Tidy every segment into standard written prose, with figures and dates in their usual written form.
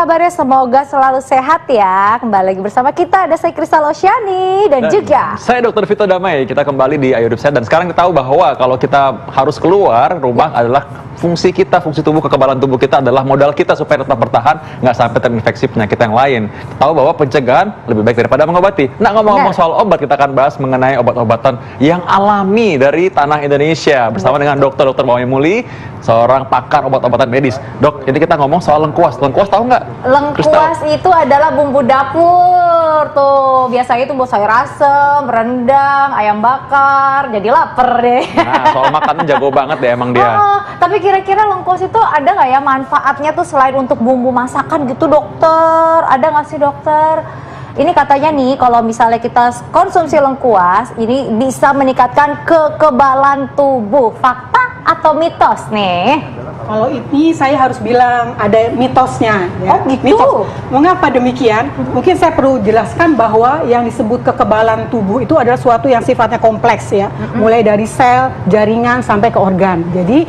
kabarnya? Semoga selalu sehat ya. Kembali lagi bersama kita, ada saya Kristal Oceani dan juga saya Dr. Vito Damai. Kita kembali di Ayo Hidup Sehat, dan sekarang kita tahu bahwa kalau kita harus keluar rumah adalah fungsi kita, fungsi tubuh, kekebalan tubuh kita adalah modal kita supaya tetap bertahan, nggak sampai terinfeksi penyakit yang lain. Tahu bahwa pencegahan lebih baik daripada mengobati. Nah, ngomong-ngomong soal obat, kita akan bahas mengenai obat-obatan yang alami dari tanah Indonesia bersama dengan Dr. Mauy Muli, seorang pakar obat-obatan medis. Dok, ini kita ngomong soal lengkuas. Lengkuas tahu nggak? lengkuas itu adalah bumbu dapur tuh. Biasanya itu buat sayur asem, rendang, ayam bakar. Jadi lapar deh. Nah, soal makanan jago banget deh emang dia. Tapi kira-kira lengkuas itu ada nggak ya manfaatnya tuh selain untuk bumbu masakan gitu, dokter? Ada nggak sih, dokter? Ini katanya nih, kalau misalnya kita konsumsi lengkuas, ini bisa meningkatkan kekebalan tubuh. Fakta atau mitos nih? Kalau ini saya harus bilang ada mitosnya. Ya. Oh gitu? Mitos. Mengapa demikian? Mungkin saya perlu jelaskan bahwa yang disebut kekebalan tubuh itu adalah suatu yang sifatnya kompleks ya. Mulai dari sel, jaringan, sampai ke organ. Jadi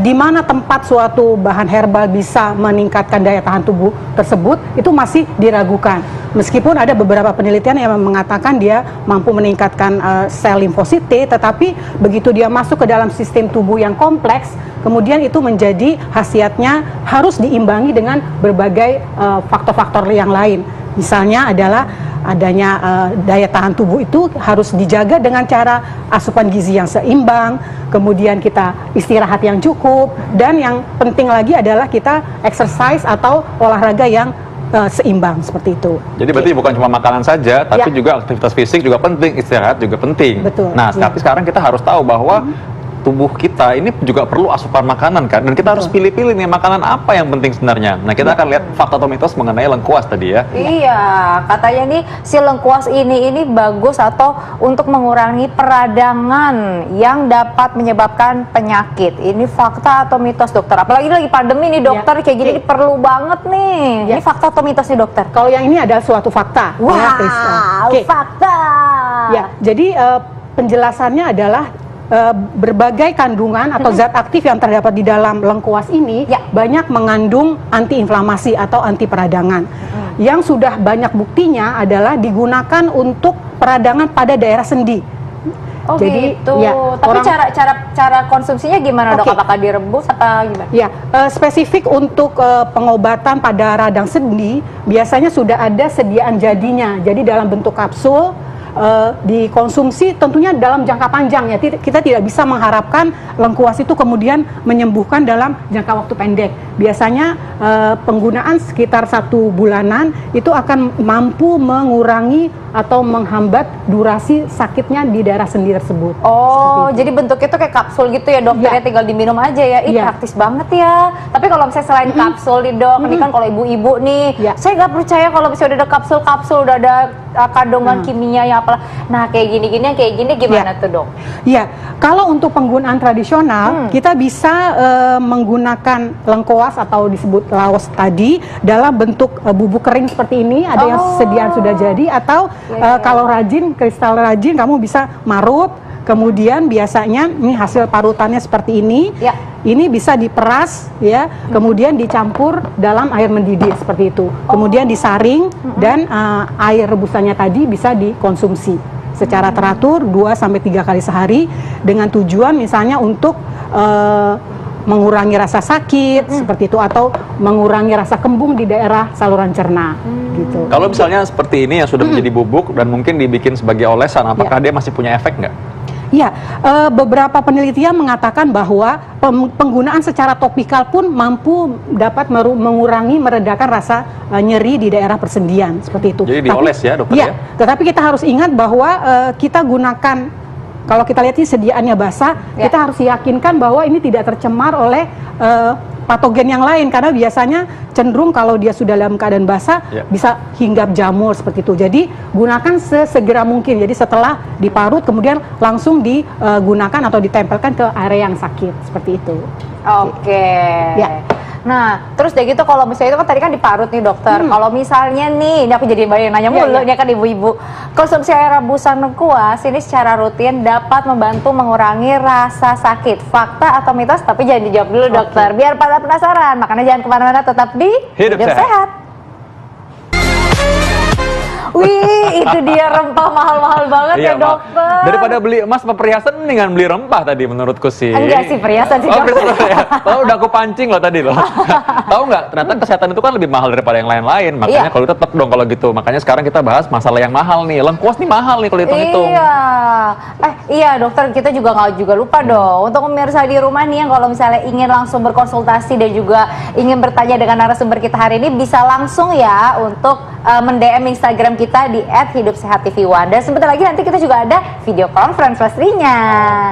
di mana tempat suatu bahan herbal bisa meningkatkan daya tahan tubuh tersebut, itu masih diragukan. Meskipun ada beberapa penelitian yang mengatakan dia mampu meningkatkan sel limfosit T, tetapi begitu dia masuk ke dalam sistem tubuh yang kompleks, kemudian itu menjadi khasiatnya harus diimbangi dengan berbagai faktor-faktor yang lain. Misalnya adalah adanya daya tahan tubuh itu harus dijaga dengan cara asupan gizi yang seimbang, kemudian kita istirahat yang cukup, dan yang penting lagi adalah kita exercise atau olahraga yang seimbang seperti itu. Jadi berarti bukan cuma makanan saja, tapi juga aktivitas fisik juga penting, istirahat juga penting. Betul. Nah, tapi sekarang kita harus tahu bahwa tubuh kita ini juga perlu asupan makanan kan, dan kita harus pilih-pilih nih makanan apa yang penting sebenarnya. Nah, kita akan lihat fakta atau mitos mengenai lengkuas tadi ya. Iya, katanya nih si lengkuas ini bagus atau untuk mengurangi peradangan yang dapat menyebabkan penyakit. Ini fakta atau mitos, dokter? Apalagi lagi pandemi nih, dokter, kayak gini perlu banget nih. Ini fakta atau mitos nih, dokter? Kalau yang ini adalah suatu fakta. Wow, fakta. Ya, jadi penjelasannya adalah berbagai kandungan atau zat aktif yang terdapat di dalam lengkuas ini banyak mengandung antiinflamasi atau anti peradangan. Yang sudah banyak buktinya adalah digunakan untuk peradangan pada daerah sendi. Oh jadi, gitu. Ya, tapi cara konsumsinya gimana, dok? Apakah direbus apa gimana? Ya, spesifik untuk pengobatan pada radang sendi biasanya sudah ada sediaan jadinya. Jadi dalam bentuk kapsul, dikonsumsi tentunya dalam jangka panjang ya. Kita tidak bisa mengharapkan lengkuas itu kemudian menyembuhkan dalam jangka waktu pendek. Biasanya penggunaan sekitar 1 bulanan itu akan mampu mengurangi atau menghambat durasi sakitnya di daerah sendi tersebut. Oh, jadi bentuknya itu kayak kapsul gitu ya, dokter? Ya, tinggal diminum aja ya. Praktis banget ya. Tapi kalau misalnya selain kapsul nih, dok, ini kan kalau ibu-ibu nih, saya nggak percaya kalau misalnya udah ada kapsul-kapsul, udah ada kandungan kimia yang apalah. Nah, kayak gini-gini, gimana tuh, dok? Iya, kalau untuk penggunaan tradisional, kita bisa menggunakan lengkuas atau disebut laos tadi dalam bentuk bubuk kering seperti ini. Ada yang sediaan sudah jadi, atau kalau rajin, kristal rajin, kamu bisa marut. Kemudian biasanya ini hasil parutannya seperti ini. Ini bisa diperas ya, kemudian dicampur dalam air mendidih seperti itu. Kemudian disaring dan air rebusannya tadi bisa dikonsumsi secara teratur 2-3 kali sehari dengan tujuan misalnya untuk mengurangi rasa sakit seperti itu, atau mengurangi rasa kembung di daerah saluran cerna gitu. Kalau misalnya seperti ini yang sudah menjadi bubuk dan mungkin dibikin sebagai olesan, apakah dia masih punya efek nggak? Ya, beberapa penelitian mengatakan bahwa penggunaan secara topikal pun mampu dapat mengurangi, meredakan rasa nyeri di daerah persendian seperti itu. Jadi dioles ya, dokter ya? Tetapi kita harus ingat bahwa kita gunakan, kalau kita lihat ini sediaannya basah, kita harus yakinkan bahwa ini tidak tercemar oleh patogen yang lain, karena biasanya cenderung kalau dia sudah dalam keadaan basah bisa hinggap jamur seperti itu. Jadi gunakan sesegera mungkin. Jadi setelah diparut kemudian langsung digunakan atau ditempelkan ke area yang sakit seperti itu. Oke. Ya. Nah, terus deh gitu, kalau misalnya itu kan tadi kan diparut nih, dokter. Kalau misalnya nih, ini aku jadi banyak nanya mulu, ini kan ibu-ibu. Konsumsi air rebusan lengkuas ini secara rutin dapat membantu mengurangi rasa sakit. Fakta atau mitos? Tapi jangan dijawab dulu, dokter. Biar pada penasaran. Makanya jangan kemana-mana, tetap di Hidup Sehat. Wih, itu dia rempah mahal-mahal banget ya Iya, Ma. dokter. Daripada beli emas sama perhiasan, mendingan beli rempah tadi menurutku sih. Enggak sih, perhiasan sih, Oh, dokter. perhiasan ya. Oh, udah aku pancing loh tadi loh. Tahu nggak? Ternyata kesehatan itu kan lebih mahal daripada yang lain-lain. Makanya Iya. kalau tetap dong kalau gitu. Makanya sekarang kita bahas masalah yang mahal nih. Lengkuas nih mahal nih kalau hitung-hitung. Iya. Iya dokter, kita juga nggak juga lupa dong untuk pemirsa di rumah nih yang kalau misalnya ingin langsung berkonsultasi dan juga ingin bertanya dengan narasumber kita hari ini bisa langsung ya untuk mend-DM Instagram kita di @hidupsehattv1 dan sebentar lagi nanti kita juga ada video conference pastinya.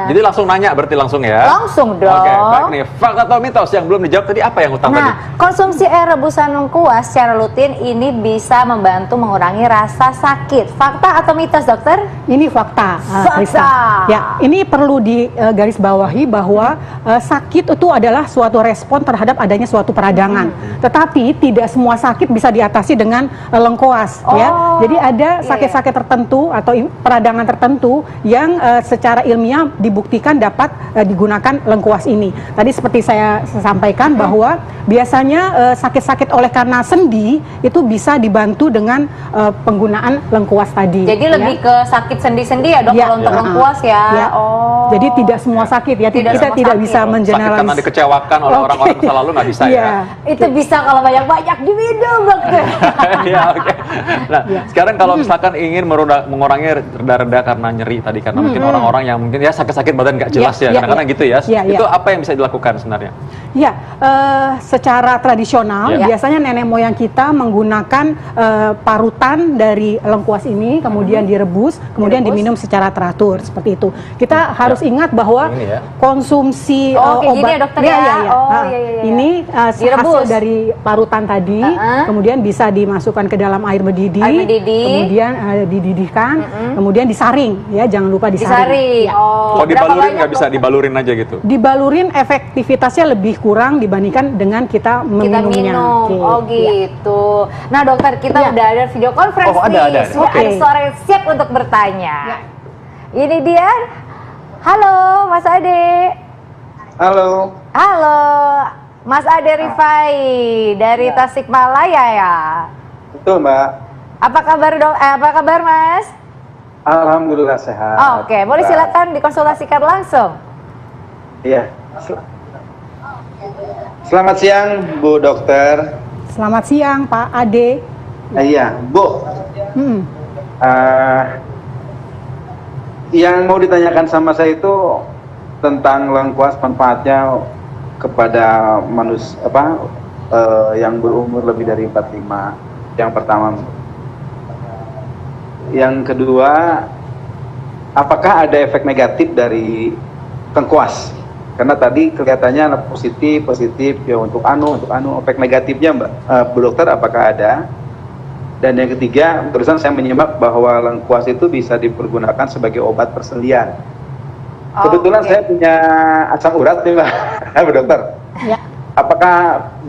Jadi langsung nanya berarti langsung ya? Langsung dong. Oke, baik nih. Fakta atau mitos yang belum dijawab tadi apa yang utama tadi? Nah, konsumsi air rebusan lengkuas secara rutin ini bisa membantu mengurangi rasa sakit. Fakta atau mitos, dokter? Ini fakta, Fakta. Krista. Ya, ini perlu digarisbawahi bahwa sakit itu adalah suatu respon terhadap adanya suatu peradangan. Tetapi tidak semua sakit bisa diatasi dengan lengkuas, ya. Oh, Jadi ada iya, sakit-sakit tertentu atau peradangan tertentu yang secara ilmiah dibuktikan dapat digunakan lengkuas ini. Tadi seperti saya sampaikan bahwa biasanya sakit-sakit oleh karena sendi itu bisa dibantu dengan penggunaan lengkuas tadi. Jadi ya. lebih ke sakit sendi-sendi ya dok Ya, kalau untuk ya. lengkuas ya. Ya. Oh. Jadi tidak semua sakit ya, Tidak kita semua tidak sakit. bisa Sakit mengeneralis. karena dikecewakan oleh Oke. orang-orang masa lalu nggak bisa Iya. ya? Itu bisa kalau banyak-banyak diminum dokter. Iya, oke. Nah, Ya. sekarang kalau misalkan ingin mengurangi reda-reda karena nyeri tadi, karena mungkin orang-orang yang mungkin ya sakit-sakit badan nggak jelas Ya, ya, ya, kadang-kadang ya. gitu ya. Ya, ya. Itu apa yang bisa dilakukan sebenarnya? Ya, secara tradisional Ya. biasanya nenek moyang kita menggunakan parutan dari lengkuas ini, kemudian direbus, kemudian Direbus. diminum secara teratur seperti itu. Kita harus ingat bahwa Ini ya. konsumsi Oh, kayak gini obat ya, dokter ya? Oh, iya, iya, iya. ini Direbus. hasil dari parutan tadi, kemudian bisa dimasukkan ke dalam air mendidih, Air mendidih. kemudian dididihkan, kemudian disaring, ya jangan lupa disaring. Disaring. Ya. Oh. Kalau berapa dibalurin banyak, nggak bisa dokter? dibalurin aja gitu? Dibalurin efektivitasnya lebih kurang dibandingkan dengan kita Kita meminumnya. minum. Oke, Oh ya. gitu. Nah dokter, kita Ya. udah ada video conference Oh, ada, nih. ada. Sudah Oke. ada suara yang siap untuk bertanya. Ya. Ini dia. Halo Mas Ade. Halo, Halo Mas Ade Rifai dari Ya. Tasikmalaya ya. betul Mbak. Apa kabar dok? Apa kabar Mas? Alhamdulillah sehat. Oke, boleh Mbak. silakan dikonsultasikan langsung. Iya. Selamat siang Bu Dokter. Selamat siang Pak Ade. Iya Bu. Hmm. Yang mau ditanyakan sama saya itu tentang lengkuas manfaatnya kepada manusia yang berumur lebih dari 45. Yang pertama. Yang kedua, apakah ada efek negatif dari lengkuas? Karena tadi kelihatannya positif ya untuk efek negatifnya Mbak Bu Dokter apakah ada? Dan yang ketiga, terusan saya menyimak bahwa lengkuas itu bisa dipergunakan sebagai obat perselian. Kebetulan Oke. saya punya asam urat nih Mbak Bu Dokter. Ya. Apakah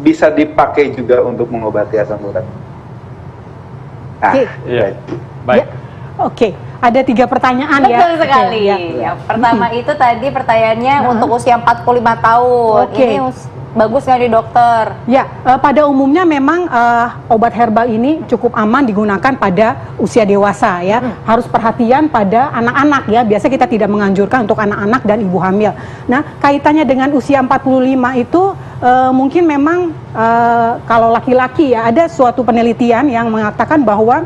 bisa dipakai juga untuk mengobati asam urat? Oke. Iya. Baik. Ya. Oke, ada 3 pertanyaan ya. Betul sekali. Oke, ya. Yang pertama itu tadi pertanyaannya untuk usia 45 tahun. Oke. Ini bagus nggak nih dokter? Ya, pada umumnya memang obat herbal ini cukup aman digunakan pada usia dewasa ya. Harus perhatian pada anak-anak ya. Biasa kita tidak menganjurkan untuk anak-anak dan ibu hamil. Nah, kaitannya dengan usia 45 itu mungkin memang kalau laki-laki ya ada suatu penelitian yang mengatakan bahwa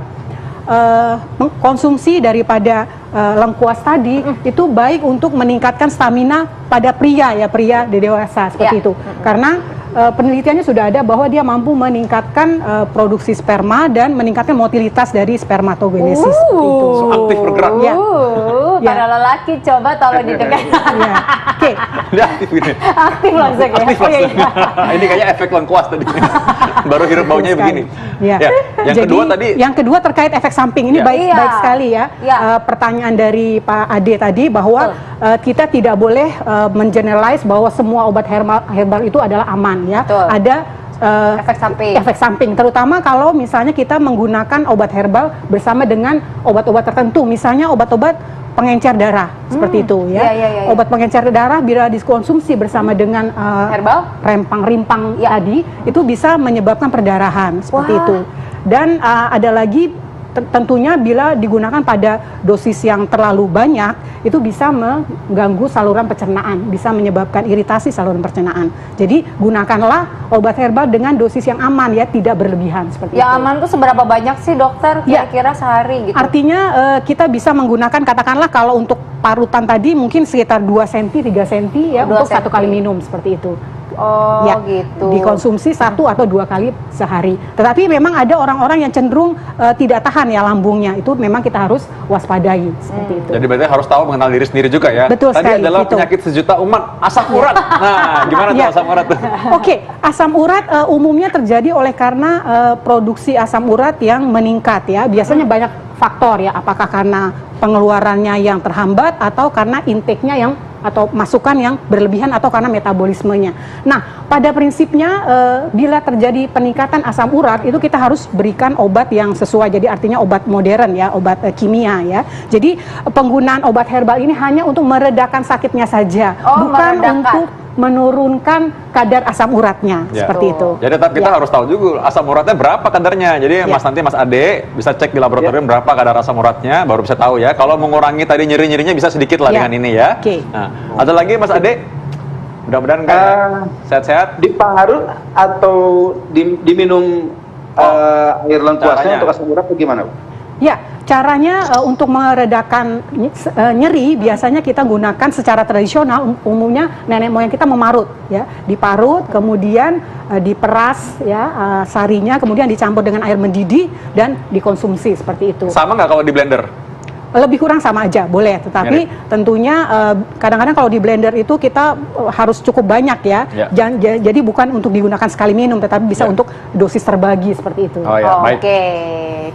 konsumsi daripada lengkuas tadi itu baik untuk meningkatkan stamina pada pria dewasa seperti Ya. itu. Karena penelitiannya sudah ada bahwa dia mampu meningkatkan produksi sperma dan meningkatkan motilitas dari spermatogenesis seperti itu. So, aktif bergerak. Ya. Ya. Para lelaki coba tolong didengar. Ya. Oke. Dia aktif ini. Aktif langsung ya. Aktif Oh, iya, langsung. iya. Ini kayaknya efek lengkuas tadi. Baru hirup baunya Sekali. begini. Ya. Yang Jadi, kedua tadi yang kedua terkait efek samping ini Ya. baik Iya. baik sekali ya. Ya. Pertanyaan dari Pak Ade tadi bahwa kita tidak boleh mengeneralize bahwa semua obat herbal itu adalah aman ya. Betul. Ada Efek samping. efek samping, terutama kalau misalnya kita menggunakan obat herbal bersama dengan obat-obat tertentu, misalnya obat-obat pengencer darah seperti itu ya. Iya, iya, iya. Obat pengencer darah bila dikonsumsi bersama dengan Herbal? rempang-rimpang Ya. tadi itu bisa menyebabkan perdarahan seperti Wah. itu. Dan ada lagi tentunya bila digunakan pada dosis yang terlalu banyak itu bisa mengganggu saluran pencernaan, bisa menyebabkan iritasi saluran pencernaan. Jadi gunakanlah obat herbal dengan dosis yang aman ya, tidak berlebihan seperti Yang itu. aman tuh seberapa banyak sih dokter Ya. kira-kira sehari gitu? Artinya kita bisa menggunakan, katakanlah kalau untuk parutan tadi mungkin sekitar 2 cm, 3 cm ya 2 untuk 1 kali senti. minum seperti itu. Oh Ya, gitu. dikonsumsi 1 atau 2 kali sehari. Tetapi memang ada orang-orang yang cenderung tidak tahan ya lambungnya. Itu memang kita harus waspadai seperti itu. Jadi berarti harus tahu mengenal diri sendiri juga ya. Betul Tadi sekali, adalah gitu. penyakit sejuta umat, asam urat. Nah, gimana tuh Ya. asam urat tuh? Oke, asam urat umumnya terjadi oleh karena produksi asam urat yang meningkat ya. Biasanya banyak faktor ya, apakah karena pengeluarannya yang terhambat atau karena intake-nya yang atau masukan yang berlebihan atau karena metabolismenya. Nah, pada prinsipnya bila terjadi peningkatan asam urat itu kita harus berikan obat yang sesuai. Jadi artinya obat modern ya, obat kimia ya. Jadi penggunaan obat herbal ini hanya untuk meredakan sakitnya saja, Oh, bukan meredakan. untuk menurunkan kadar asam uratnya Ya. seperti itu. Jadi tetap kita Ya. harus tahu juga asam uratnya berapa kadarnya. Jadi Ya. Mas Ade bisa cek di laboratorium berapa kadar asam uratnya, baru bisa tahu ya. Kalau mengurangi tadi nyeri-nyerinya bisa sedikit lah Ya. dengan ini ya. Oke. Nah, ada lagi Mas Ade? Mudah-mudahan enggak ya? Sehat-sehat. Diparut atau diminum air lengkuasnya caranya. untuk asam urat atau gimana, Bu? Ya, caranya untuk meredakan nyeri biasanya kita gunakan secara tradisional, umumnya nenek moyang kita memarut ya, diparut kemudian diperas ya sarinya, kemudian dicampur dengan air mendidih dan dikonsumsi seperti itu. Sama nggak kalau di blender? Lebih kurang sama aja, boleh. Tetapi tentunya kadang-kadang kalau di blender itu kita harus cukup banyak ya. Ya. Jadi bukan untuk digunakan sekali minum, tetapi bisa Ya. untuk dosis terbagi seperti itu. Oh ya, baik. Oke,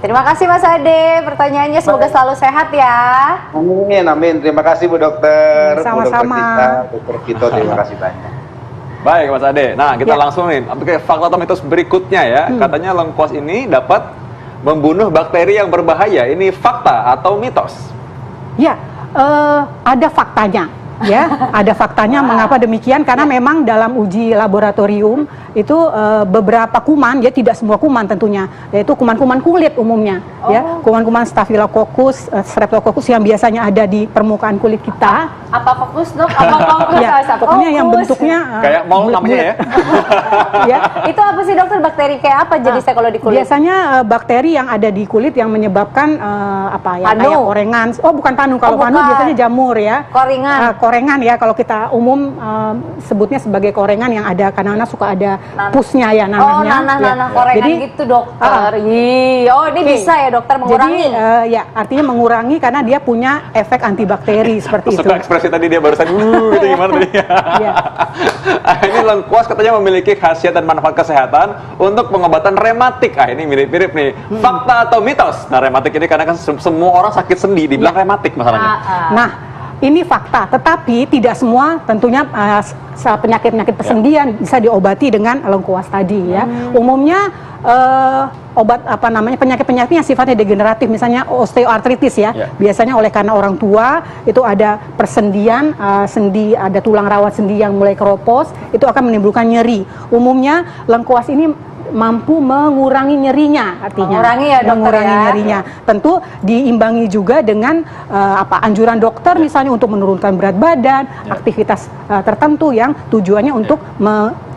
terima kasih Mas Ade. Pertanyaannya semoga selalu sehat ya. Amin, amin. Terima kasih Bu Dokter. Bu Sama-sama. Dokter Vito, terima kasih banyak. Baik Mas Ade. Nah, kita Ya. langsung nih ke fakta atau mitos berikutnya ya. Katanya lengkuas ini dapat membunuh bakteri yang berbahaya. Ini fakta atau mitos? Ya, ada faktanya. Ya, ada faktanya. Mengapa demikian? Karena memang dalam uji laboratorium itu beberapa kuman, ya tidak semua kuman tentunya, yaitu kuman-kuman kulit umumnya, ya kuman-kuman Staphylococcus, Streptococcus yang biasanya ada di permukaan kulit kita. Apa fokus dok? Apa fokus? Ya, Apa pokoknya yang fokus? bentuknya Kayak mall namanya ya. ya. Itu apa sih dokter? Bakteri kayak apa jenisnya kalau di kulit? Biasanya bakteri yang ada di kulit yang menyebabkan apa ya, Panu. kayak korengan. Oh, bukan panu. Kalau panu bukan. biasanya jamur ya. Koringan. Korengan ya, kalau kita umum sebutnya sebagai korengan yang ada kadang-kadang suka ada pusnya ya namanya. Oh, nanah-nanah Ya. korengan Jadi, gitu dokter. Oh ini Oke. bisa ya dokter mengurangi. Jadi ya artinya mengurangi karena dia punya efek antibakteri seperti itu. Suka ekspresi tadi dia barusan gitu gimana tadi? Iya. Ini lengkuas katanya memiliki khasiat dan manfaat kesehatan untuk pengobatan rematik. Ini mirip-mirip nih. Fakta atau mitos? Nah, rematik ini karena kan semua orang sakit sendi dibilang rematik masalahnya. Nah, ini fakta, tetapi tidak semua tentunya penyakit-penyakit persendian bisa diobati dengan lengkuas tadi ya. Umumnya obat penyakit-penyakit yang sifatnya degeneratif, misalnya osteoartritis ya. Ya. Biasanya oleh karena orang tua itu ada persendian sendi, ada tulang rawat sendi yang mulai keropos, itu akan menimbulkan nyeri. Umumnya lengkuas ini mampu mengurangi nyerinya, artinya Mengurangi ya, dokter, mengurangi ya. nyerinya. Tentu diimbangi juga dengan anjuran dokter misalnya untuk menurunkan berat badan, aktivitas tertentu yang tujuannya untuk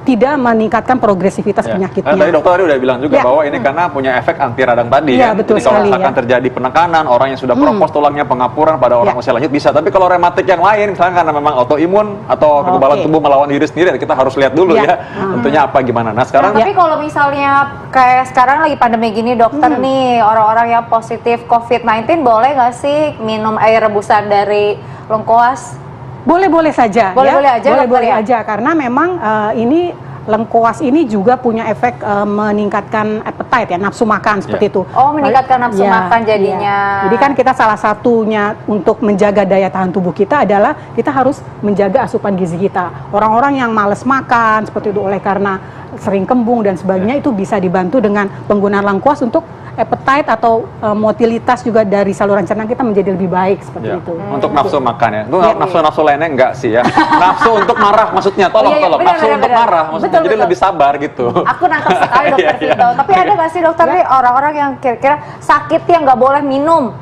tidak meningkatkan progresivitas Ya. penyakitnya. Karena tadi dokter tadi udah bilang juga Ya. bahwa ini karena punya efek anti radang tadi Ya, kan. betul Jadi kalau sekali, misalkan ya. terjadi penekanan, orang yang sudah keropos tulangnya, pengapuran pada orang Ya. usia lanjut bisa. Tapi kalau rematik yang lain, misalnya karena memang autoimun atau kekebalan Oke. tubuh melawan diri sendiri, kita harus lihat dulu Ya. ya. Tentunya apa gimana. Nah, sekarang Tapi kalau misalnya kayak sekarang lagi pandemi gini dokter nih, orang-orang yang positif COVID-19 boleh nggak sih minum air rebusan dari lengkuas? Boleh-boleh saja, Boleh-boleh ya. aja, Boleh-boleh dokter, ya? aja, karena memang ini lengkuas ini juga punya efek meningkatkan appetite ya, nafsu makan seperti itu. Oh, meningkatkan nafsu makan jadinya. Jadi kan kita salah satunya untuk menjaga daya tahan tubuh kita adalah kita harus menjaga asupan gizi kita. Orang-orang yang males makan seperti itu oleh karena sering kembung dan sebagainya itu bisa dibantu dengan penggunaan lengkuas untuk appetite atau motilitas juga dari saluran cerna kita menjadi lebih baik seperti Ya. itu. Untuk nafsu makan ya. Itu Iya. nafsu-nafsu lainnya enggak sih ya. Nafsu untuk marah maksudnya. Tolong, Oh, iya, iya. tolong. Benar, Nafsu benar, untuk benar. marah maksudnya. Betul, Jadi betul. lebih sabar gitu. Aku nangkep sekali Iya, dokter iya. Vito. Tapi ada nggak sih dokter nih orang-orang yang kira-kira sakit yang nggak boleh minum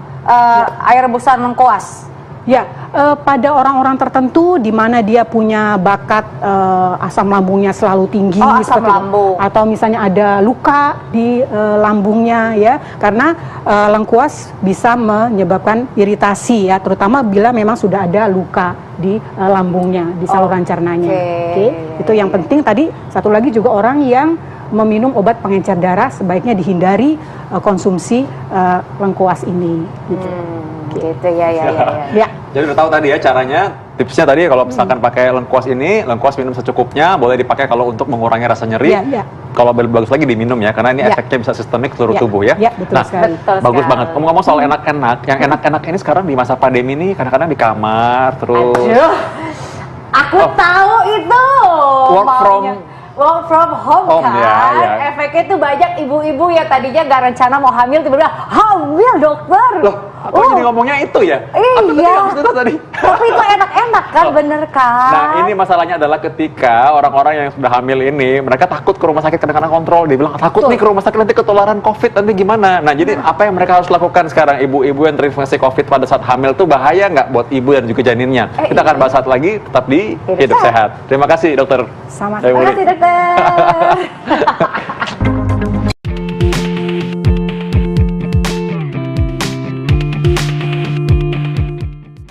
air rebusan lengkuas? Ya, pada orang-orang tertentu di mana dia punya bakat asam lambungnya selalu tinggi, Oh, asam seperti itu. lambung. Atau misalnya ada luka di lambungnya ya, karena lengkuas bisa menyebabkan iritasi ya, terutama bila memang sudah ada luka di lambungnya, di saluran cernanya. Oke, itu yang penting. Tadi satu lagi juga orang yang meminum obat pengencer darah sebaiknya dihindari konsumsi lengkuas ini. Gitu. Gitu ya. Ya. Jadi udah tahu tadi ya caranya, tipsnya tadi kalau misalkan pakai lengkuas ini, lengkuas minum secukupnya, boleh dipakai kalau untuk mengurangi rasa nyeri. Iya, iya. Kalau bagus lagi diminum ya, karena ini Iya. efeknya bisa sistemik seluruh Iya, tubuh ya. iya, betul Nah, sekali. Betul bagus sekali. banget. Ngomong-ngomong soal enak-enak, yang enak-enak ini sekarang di masa pandemi ini kadang-kadang di kamar terus. Aduh, aku tahu itu. Work from home home, kan. ya. Efeknya tuh banyak ibu-ibu yang tadinya nggak rencana mau hamil tiba-tiba hamil dokter. Loh, aku jadi ngomongnya itu ya? Aku tadi Iya. nggak maksud itu tadi. Tapi itu enak-enak kan, bener kan? Nah, ini masalahnya adalah ketika orang-orang yang sudah hamil ini, mereka takut ke rumah sakit kadang-kadang kontrol. Dia bilang, takut nih ke rumah sakit nanti ketularan COVID, nanti gimana? Nah, jadi apa yang mereka harus lakukan sekarang? Ibu-ibu yang terinfeksi COVID pada saat hamil tuh bahaya nggak buat ibu dan juga janinnya? Kita akan bahas saat lagi, tetap di Hidup Hidup Sehat. Sehat. Terima kasih, dokter. Sama. Dewi Terima Wuli. kasih dokter.